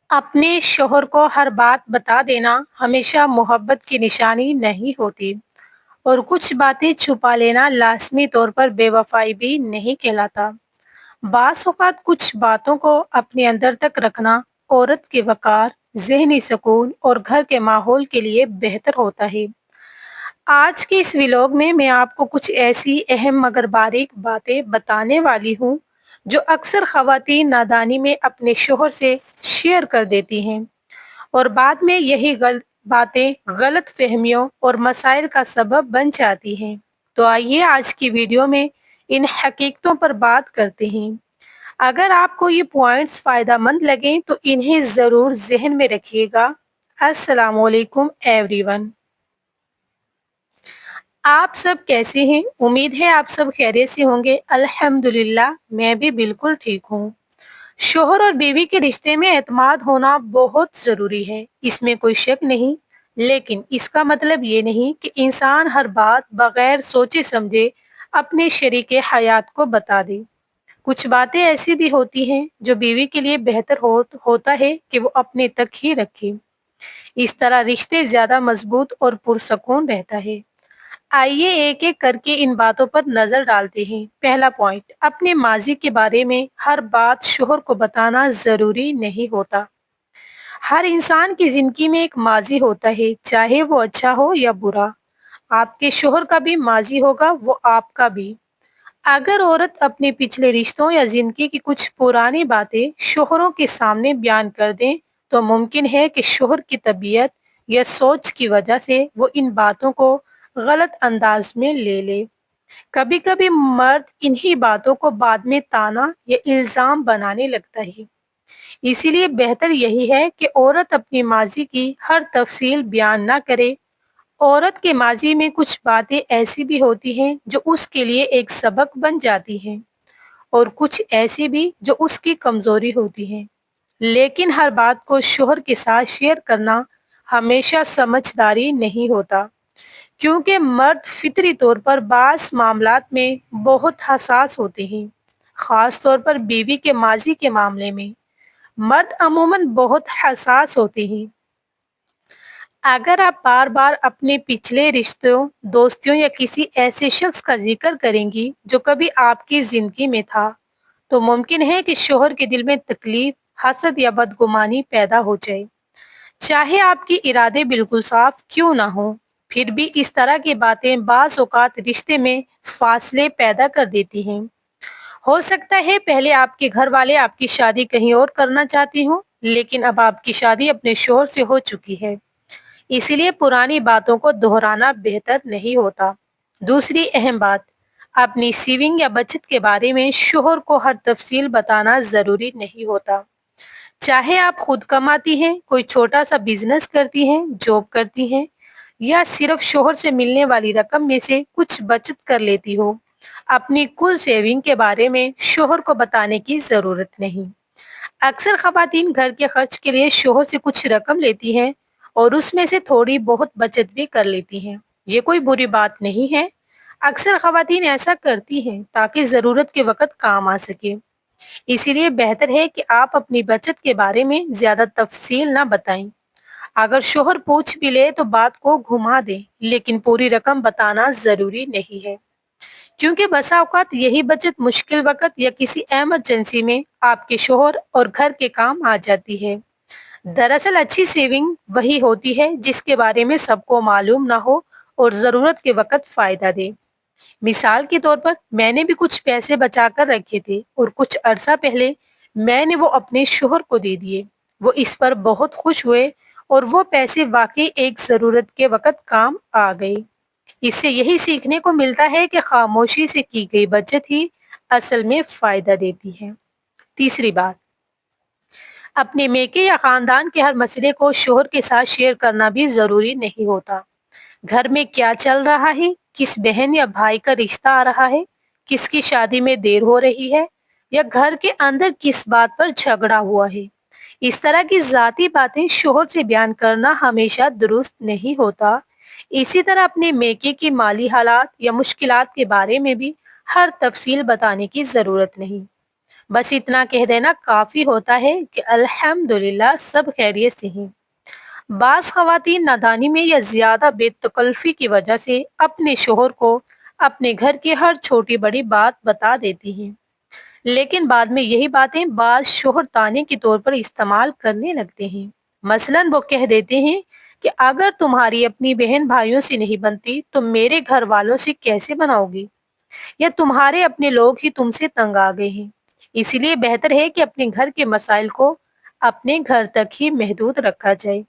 अपने शौहर को हर बात बता देना हमेशा मोहब्बत की निशानी नहीं होती और कुछ बातें छुपा लेना लाज़मी तौर पर बेवफ़ाई भी नहीं कहलाता। बाज़ औक़ात कुछ बातों को अपने अंदर तक रखना औरत के वक़ार, ज़हनी सुकून और घर के माहौल के लिए बेहतर होता है। आज के इस व्लॉग में मैं आपको कुछ ऐसी अहम मगर बारीक बातें बताने वाली हूँ, जो अक्सर ख़वातीन नादानी में अपने शौहर से शेयर कर देती हैं और बाद में यही बातें गलतफ़हमियों और मसाइल का सबब बन जाती हैं। तो आइए आज की वीडियो में इन हकीकतों पर बात करते हैं। अगर आपको ये पॉइंट्स फ़ायदेमंद लगें तो इन्हें ज़रूर ज़हन में रखिएगा। अस्सलामु अलैकुम एवरीवन। आप सब कैसे हैं? उम्मीद है आप सब खैरियत से होंगे। अल्हम्दुलिल्लाह मैं भी बिल्कुल ठीक हूँ। शौहर और बीवी के रिश्ते में एतमाद होना बहुत ज़रूरी है, इसमें कोई शक नहीं। लेकिन इसका मतलब ये नहीं कि इंसान हर बात बगैर सोचे समझे अपने शरीके हयात को बता दे। कुछ बातें ऐसी भी होती हैं जो बीवी के लिए बेहतर होता है कि वो अपने तक ही रखे। इस तरह रिश्ते ज़्यादा मजबूत और पुरसकून रहता है। आइए एक-एक करके इन बातों पर नज़र डालते हैं। पहला पॉइंट, अपने माज़ी के बारे में हर बात शौहर को बताना ज़रूरी नहीं होता। हर इंसान की ज़िंदगी में एक माज़ी होता है, चाहे वो अच्छा हो या बुरा। आपके शौहर का भी माज़ी होगा, वो आपका भी। अगर औरत अपने पिछले रिश्तों या ज़िंदगी की कुछ पुरानी बातें शौहरों के सामने बयान कर दें, तो मुमकिन है कि शौहर की तबीयत या सोच की वजह से वो इन बातों को गलत अंदाज में ले ले। कभी-कभी मर्द इन्हीं बातों को बाद में ताना या इल्ज़ाम बनाने लगता है। इसीलिए बेहतर यही है कि औरत अपनी माज़ी की हर तफ़सील बयान ना करे। औरत के माज़ी में कुछ बातें ऐसी भी होती हैं जो उसके लिए एक सबक बन जाती हैं और कुछ ऐसी भी जो उसकी कमज़ोरी होती हैं। लेकिन हर बात को शौहर के साथ शेयर करना हमेशा समझदारी नहीं होता, क्योंकि मर्द फितरी तौर पर बाज़ मामलात में बहुत हसास होते हैं, ख़ास तौर पर बीवी के माज़ी के मामले में। मर्द अमूमन बहुत हसास होते हैं। अगर आप बार-बार अपने पिछले रिश्तों, दोस्तियों या किसी ऐसे शख्स का ज़िक्र करेंगी जो कभी आपकी ज़िंदगी में था, तो मुमकिन है कि शौहर के दिल में तकलीफ, हसद या बदगुमानी पैदा हो जाए। चाहे आपके इरादे बिल्कुल साफ क्यों ना हों, फिर भी इस तरह की बातें बाज़ औक़ात रिश्ते में फ़ासले पैदा कर देती हैं। हो सकता है पहले आपके घर वाले आपकी शादी कहीं और करना चाहती हों, लेकिन अब आपकी शादी अपने शौहर से हो चुकी है। इसीलिए पुरानी बातों को दोहराना बेहतर नहीं होता। दूसरी अहम बात, अपनी सेविंग या बचत के बारे में शौहर को हर तफसील बताना ज़रूरी नहीं होता। चाहे आप खुद कमाती हैं, कोई छोटा-सा बिज़नेस करती हैं, जॉब करती हैं या सिर्फ़ शौहर से मिलने वाली रकम में से कुछ बचत कर लेती हो, अपनी कुल सेविंग के बारे में शौहर को बताने की ज़रूरत नहीं। अक्सर ख़वातीन घर के खर्च के लिए शौहर से कुछ रकम लेती हैं और उसमें से थोड़ी बहुत बचत भी कर लेती हैं। ये कोई बुरी बात नहीं है। अक्सर ख़वातीन ऐसा करती हैं ताकि ज़रूरत के वक़्त काम आ सके। इसीलिए बेहतर है कि आप अपनी बचत के बारे में ज़्यादा तफ़सील ना बताएं। अगर शौहर पूछ भी ले तो बात को घुमा दें, लेकिन पूरी रकम बताना ज़रूरी नहीं है, क्योंकि बसा औकात यही बचत मुश्किल वक़्त या किसी इमरजेंसी में आपके शौहर और घर के काम आ जाती है। दरअसल अच्छी सेविंग वही होती है जिसके बारे में सबको मालूम ना हो और ज़रूरत के वक़्त फ़ायदा दे। मिसाल के तौर पर मैंने भी कुछ पैसे बचा कर रखे थे और कुछ अरसा पहले मैंने वो अपने शौहर को दे दिए। वो इस पर बहुत खुश हुए और वो पैसे वाक़ई एक ज़रूरत के वक़्त काम आ गए। इससे यही सीखने को मिलता है कि खामोशी से की गई बचत ही असल में फ़ायदा देती है। तीसरी बात, अपने मेके या ख़ानदान के हर मसले को शौहर के साथ शेयर करना भी ज़रूरी नहीं होता। घर में क्या चल रहा है, किस बहन या भाई का रिश्ता आ रहा है, किसकी शादी में देर हो रही है या घर के अंदर किस बात पर झगड़ा हुआ है, इस तरह की ज़ाती बातें शौहर से बयान करना हमेशा दुरुस्त नहीं होता। इसी तरह अपने मेके की माली हालात या मुश्किलात के बारे में भी हर तफसील बताने की ज़रूरत नहीं। بس اتنا کہہ دینا کافی ہوتا ہے کہ الحمدللہ سب خیریت سے ہیں۔ بعض خواتین نادانی میں یا زیادہ بے تکلفی کی وجہ سے اپنے شوہر کو اپنے گھر کی ہر چھوٹی بڑی بات بتا دیتی ہیں، لیکن بعد میں یہی باتیں بعض شوہر تانے کے طور پر استعمال کرنے لگتے ہیں۔ مثلاً وہ کہہ دیتے ہیں کہ اگر تمہاری اپنی بہن بھائیوں سے نہیں بنتی تو میرے گھر والوں سے کیسے بناؤ گی، یا تمہارے اپنے لوگ ہی تم سے تنگ آ گئے ہیں۔ اسی لیے بہتر ہے کہ اپنے گھر کے مسائل کو اپنے گھر تک ہی محدود رکھا جائے،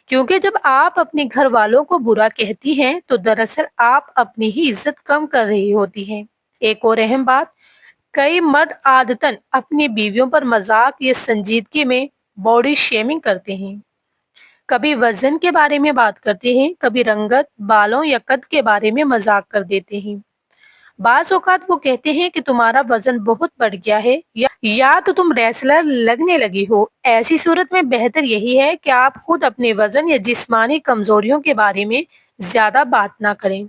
کیونکہ جب آپ اپنے گھر والوں کو برا کہتی ہیں تو دراصل آپ اپنی ہی عزت کم کر رہی ہوتی ہیں۔ ایک اور اہم بات، کئی مرد عادتاً اپنی بیویوں پر مذاق یا سنجیدگی میں باڈی شیمنگ کرتے ہیں، کبھی وزن کے بارے میں بات کرتے ہیں، کبھی رنگت، بالوں یا قد کے بارے میں مذاق کر دیتے ہیں۔ بعض اوقات وہ کہتے ہیں کہ تمہارا وزن بہت بڑھ گیا ہے یا تو تم ریسلر لگنے لگی ہو۔ ایسی صورت میں بہتر یہی ہے کہ آپ خود اپنے وزن یا جسمانی کمزوریوں کے بارے میں زیادہ بات نہ کریں۔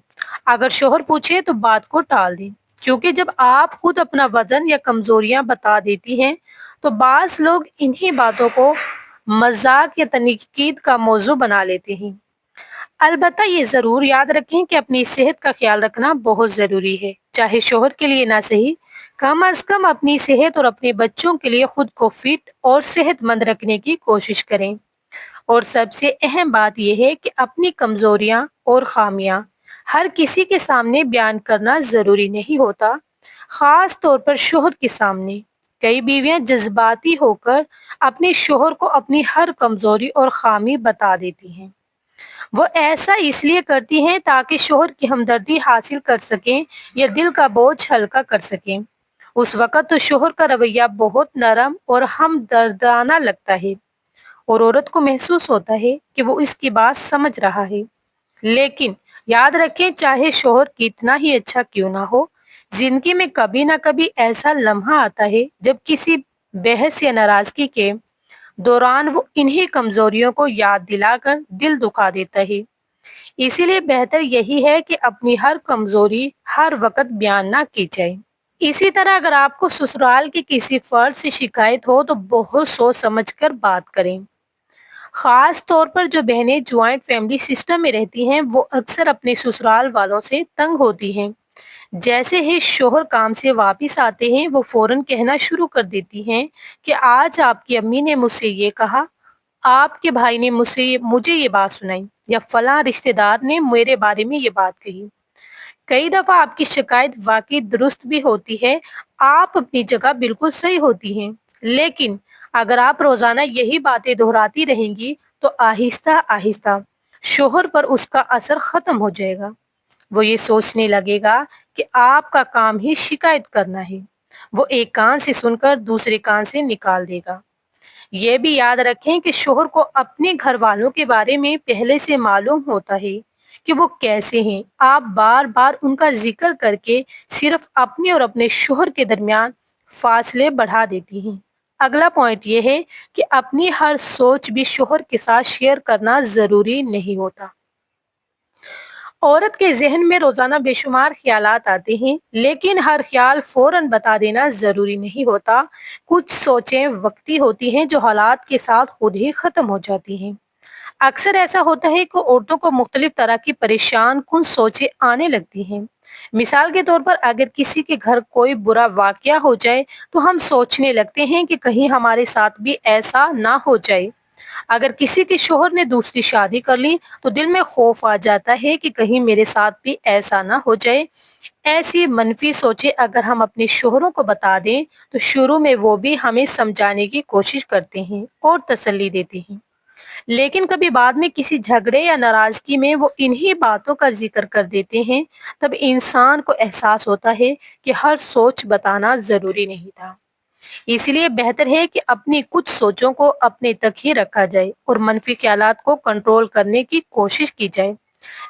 اگر شوہر پوچھے تو بات کو ٹال دیں، کیونکہ جب آپ خود اپنا وزن یا کمزوریاں بتا دیتی ہیں تو بعض لوگ انہی باتوں کو مذاق یا تنقید کا موضوع بنا لیتے ہیں۔ البتہ یہ ضرور یاد رکھیں کہ اپنی صحت کا خیال رکھنا بہت ضروری ہے، چاہے شوہر کے لیے نہ صحیح، کم از کم اپنی صحت اور اپنے بچوں کے لیے خود کو فٹ اور صحت مند رکھنے کی کوشش کریں۔ اور سب سے اہم بات یہ ہے کہ اپنی کمزوریاں اور خامیاں ہر کسی کے سامنے بیان کرنا ضروری نہیں ہوتا، خاص طور پر شوہر کے سامنے۔ کئی بیویاں جذباتی ہو کر اپنے شوہر کو اپنی ہر کمزوری اور خامی بتا دیتی ہیں۔ وہ ایسا اس لیے کرتی ہیں تاکہ شوہر کی ہمدردی حاصل کر سکیں یا دل کا بوجھ ہلکا کر سکیں۔ اس وقت تو شوہر کا رویہ بہت نرم اور ہمدردانہ لگتا ہے اور عورت کو محسوس ہوتا ہے کہ وہ اس کی بات سمجھ رہا ہے۔ لیکن یاد رکھیں، چاہے شوہر کتنا ہی اچھا کیوں نہ ہو، زندگی میں کبھی نہ کبھی ایسا لمحہ آتا ہے جب کسی بحث یا ناراضگی کے دوران وہ انہی کمزوریوں کو یاد دلا کر دل دکھا دیتا ہے۔ اسی لیے بہتر یہی ہے کہ اپنی ہر کمزوری ہر وقت بیان نہ کی جائے۔ اسی طرح اگر آپ کو سسرال کے کسی فرد سے شکایت ہو تو بہت سوچ سمجھ کر بات کریں۔ خاص طور پر جو بہنیں جوائنٹ فیملی سسٹم میں رہتی ہیں، وہ اکثر اپنے سسرال والوں سے تنگ ہوتی ہیں۔ جیسے ہی شوہر کام سے واپس آتے ہیں وہ فوراً کہنا شروع کر دیتی ہیں کہ آج آپ کی امی نے مجھ سے یہ کہا، آپ کے بھائی نے مجھے یہ بات سنائی، یا فلاں رشتہ دار نے میرے بارے میں یہ بات کہی۔ کئی دفعہ آپ کی شکایت واقعی درست بھی ہوتی ہے، آپ اپنی جگہ بالکل صحیح ہوتی ہیں، لیکن اگر آپ روزانہ یہی باتیں دہراتی رہیں گی تو آہستہ آہستہ شوہر پر اس کا اثر ختم ہو جائے گا۔ وہ یہ سوچنے لگے گا کہ آپ کا کام ہی شکایت کرنا ہے۔ وہ ایک کان سے سن کر دوسرے کان سے نکال دے گا۔ یہ بھی یاد رکھیں کہ شوہر کو اپنے گھر والوں کے بارے میں پہلے سے معلوم ہوتا ہے کہ وہ کیسے ہیں۔ آپ بار بار ان کا ذکر کر کے صرف اپنے اور اپنے شوہر کے درمیان فاصلے بڑھا دیتی ہیں۔ اگلا پوائنٹ یہ ہے کہ اپنی ہر سوچ بھی شوہر کے ساتھ شیئر کرنا ضروری نہیں ہوتا۔ عورت کے ذہن میں روزانہ بے شمار خیالات آتے ہیں، لیکن ہر خیال فوراً بتا دینا ضروری نہیں ہوتا۔ کچھ سوچیں وقتی ہوتی ہیں جو حالات کے ساتھ خود ہی ختم ہو جاتی ہیں۔ اکثر ایسا ہوتا ہے کہ عورتوں کو مختلف طرح کی پریشان کن سوچیں آنے لگتی ہیں۔ مثال کے طور پر اگر کسی کے گھر کوئی برا واقعہ ہو جائے تو ہم سوچنے لگتے ہیں کہ کہیں ہمارے ساتھ بھی ایسا نہ ہو جائے۔ اگر کسی کے شوہر نے دوسری شادی کر لی تو دل میں خوف آ جاتا ہے کہ کہیں میرے ساتھ بھی ایسا نہ ہو جائے۔ ایسی منفی سوچیں اگر ہم اپنے شوہروں کو بتا دیں تو شروع میں وہ بھی ہمیں سمجھانے کی کوشش کرتے ہیں اور تسلی دیتے ہیں، لیکن کبھی بعد میں کسی جھگڑے یا ناراضگی میں وہ انہی باتوں کا ذکر کر دیتے ہیں۔ تب انسان کو احساس ہوتا ہے کہ ہر سوچ بتانا ضروری نہیں تھا۔ اس لیے بہتر ہے کہ اپنی کچھ سوچوں کو اپنے تک ہی رکھا جائے اور منفی خیالات کو کنٹرول کرنے کی کوشش کی جائے۔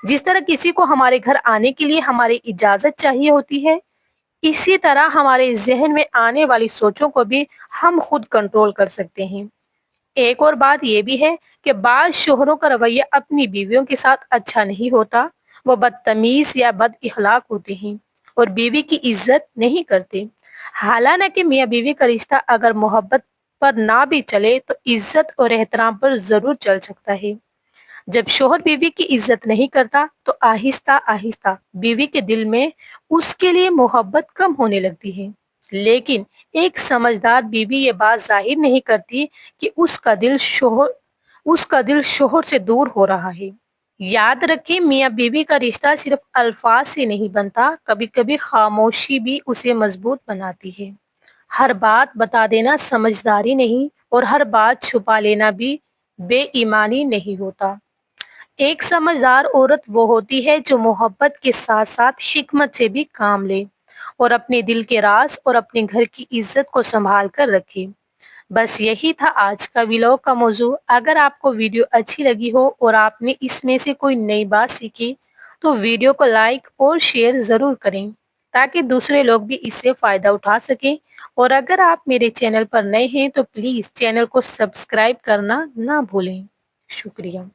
جس طرح کسی کو ہمارے گھر آنے کے لیے ہماری اجازت چاہیے ہوتی ہے، اسی طرح ہمارے ذہن میں آنے والی سوچوں کو بھی ہم خود کنٹرول کر سکتے ہیں۔ ایک اور بات یہ بھی ہے کہ بعض شوہروں کا رویہ اپنی بیویوں کے ساتھ اچھا نہیں ہوتا۔ وہ بدتمیز یا بد اخلاق ہوتے ہیں اور بیوی کی عزت نہیں کرتے۔ हालांकि मियाँ बीवी का रिश्ता अगर मोहब्बत पर ना भी चले तो इज्जत और एहतराम पर जरूर चल सकता है। जब शोहर बीवी की इज्जत नहीं करता तो आहिस्ता आहिस्ता बीवी के दिल में उसके लिए मोहब्बत कम होने लगती है। लेकिन एक समझदार बीवी ये बात जाहिर नहीं करती कि उसका दिल शोहर से दूर हो रहा है। याद रखें, मियाँ बीवी का रिश्ता सिर्फ अल्फाज से नहीं बनता, कभी कभी खामोशी भी उसे मजबूत बनाती है। हर बात बता देना समझदारी नहीं, और हर बात छुपा लेना भी बेईमानी नहीं होता। एक समझदार औरत वो होती है जो मोहब्बत के साथ साथ हिकमत से भी काम ले, और अपने दिल के राज और अपने घर की इज्जत को संभाल कर रखे। बस यही था आज का व्लॉग का मौजू। अगर आपको वीडियो अच्छी लगी हो और आपने इसमें से कोई नई बात सीखी तो वीडियो को लाइक और शेयर ज़रूर करें, ताकि दूसरे लोग भी इससे फ़ायदा उठा सकें। और अगर आप मेरे चैनल पर नए हैं तो प्लीज़ चैनल को सब्सक्राइब करना ना भूलें। शुक्रिया।